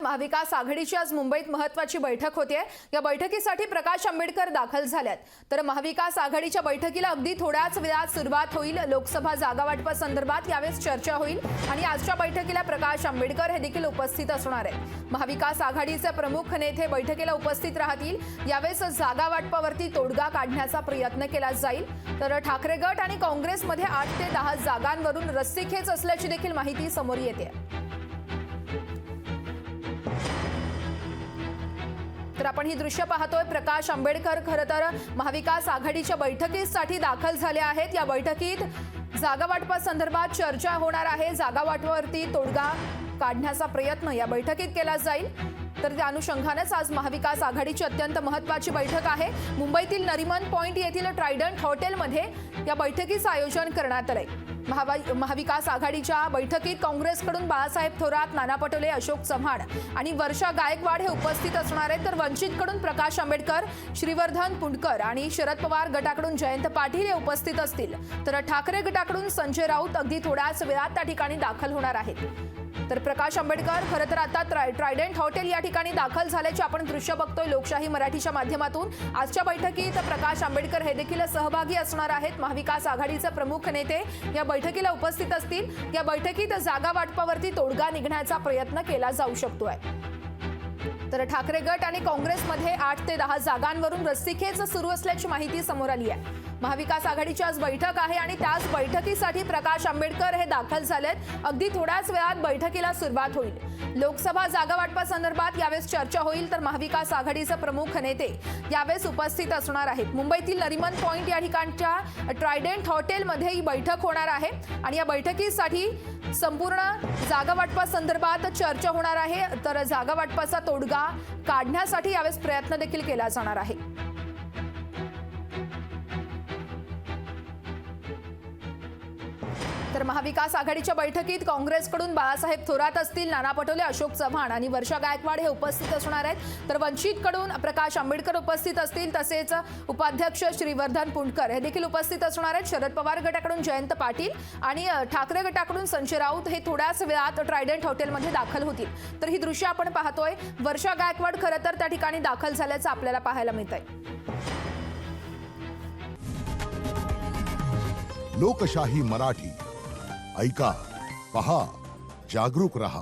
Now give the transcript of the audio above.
महाविकास आघाडीची आज मुंबईत महत्त्वाची बैठक होतीये। या बैठकीसाठी प्रकाश आंबेडकर दाखल झाल्यात। तर महाविकास आघाडीच्या बैठकीला अगदी थोड्याच वेळात सुरुवात होईल। लोकसभा जागा वाटपासंदर्भात यावेळी चर्चा होईल आणि आजच्या बैठकीला प्रकाश आंबेडकर हे देखील उपस्थित असणार आहेत। महाविकास आघाडीचे प्रमुख नेते बैठकीला उपस्थित राहतील। यावेळी जागा वाटपावरती तोडगा काढण्याचा प्रयत्न केला जाईल। तर ठाकरे गट आणि काँग्रेसमध्ये 8 ते 10 जागांवरून रस्सीखेच असल्याची देखील माहिती समोर येते। तर आपण ही दृश्य पाहतोय। प्रकाश आंबेडकर खरं तर महाविकास आघाडीच्या बैठकीसाठी दाखल झाले आहेत। या बैठकीत जागा वाटपासंदर्भात चर्चा होणार आहे। जागा वाटपावरती तोडगा काढण्याचा प्रयत्न या बैठकीत केला जाईल। तर त्या अनुषंगानेच आज महाविकास आघाडीची अत्यंत महत्त्वाची बैठक आहे। मुंबईतील नरिमन पॉइंट येथील ट्रायडंट हॉटेलमध्ये या बैठकीचं आयोजन करण्यात आलंय। महाविकास आघाडीच्या बैठकीत काँग्रेसकडून बाळासाहेब थोरात, नाना पटोले, अशोक चव्हाण आणि वर्षा गायकवाड हे उपस्थित असणार आहेत। तर वंचितकडून प्रकाश आंबेडकर, श्रीवर्धन पुंडकर आणि शरद पवार गटाकडून जयंत पाटील हे उपस्थित असतील। तर ठाकरे गटाकडून संजय राऊत अगदी थोड्याच वेळात त्या ठिकाणी दाखल होणार आहेत। तर प्रकाश आंबेडकर खरं तर आता ट्रायडंट हॉटेल या ठिकाणी दाखल झाल्याचे आपण दृश्य बघतोय लोकशाही मराठीच्या माध्यमातून। आजच्या बैठकीत प्रकाश आंबेडकर हे देखील सहभागी असणार आहेत। महाविकास आघाडीचे प्रमुख नेते या बैठकीला उपस्थित असतील। या बैठकीत जागा वाटपावरती तोडगा निघण्याचा प्रयत्न केला जाऊ शकतोय। तर ठाकरे गट आणि काँग्रेसमध्ये 8 ते 10 जागांवरून रस्सीखेच सुरू असल्याची माहिती समोर आली आहे। महाविकास आघाडीची आज बैठक आहे आणि त्याच बैठकीसाठी प्रकाश आंबेडकर हे दाखल झालेत। अगदी थोड्याच वेळात बैठकीला सुरुवात होईल। लोकसभा जागा वाटपासंदर्भात यावेळी चर्चा होईल। तर महाविकास आघाडीचे प्रमुख नेते यावेळी उपस्थित असणार आहेत। मुंबईतील नरिमन पॉइंट या ठिकाणच्या ट्रायडंट हॉटेलमध्ये ही बैठक होणार आहे आणि या बैठकीसाठी संपूर्ण जागा वाटपासंदर्भात चर्चा होणार आहे। तर जागा वाटपाचा तोडगा काढण्यासाठी यावेळी प्रयत्न देखील केला जाणार आहे। तर महाविकास आघाडीच्या बैठकीत काँग्रेसकडून बाळासाहेब थोरात असतील, नाना पटोले, अशोक चव्हाण आणि वर्षा गायकवाड हे उपस्थित असणार आहेत। तर वंचितकडून प्रकाश आंबेडकर उपस्थित असतील, तसेच उपाध्यक्ष श्रीवर्धन पुंडकर हे देखील उपस्थित असणार आहेत। शरद पवार गटाकडून जयंत पाटील आणि ठाकरे गटाकडून संजय राऊत हे थोड्याच वेळात ट्रायडंट हॉटेलमध्ये दाखल होतील। तर ही दृश्य आपण पाहतोय। वर्षा गायकवाड खरं तर त्या ठिकाणी दाखल झाल्याचं आपल्याला पाहायला मिळतंय। लोकशाही मराठी ऐका, पहा, जागरूक रहा।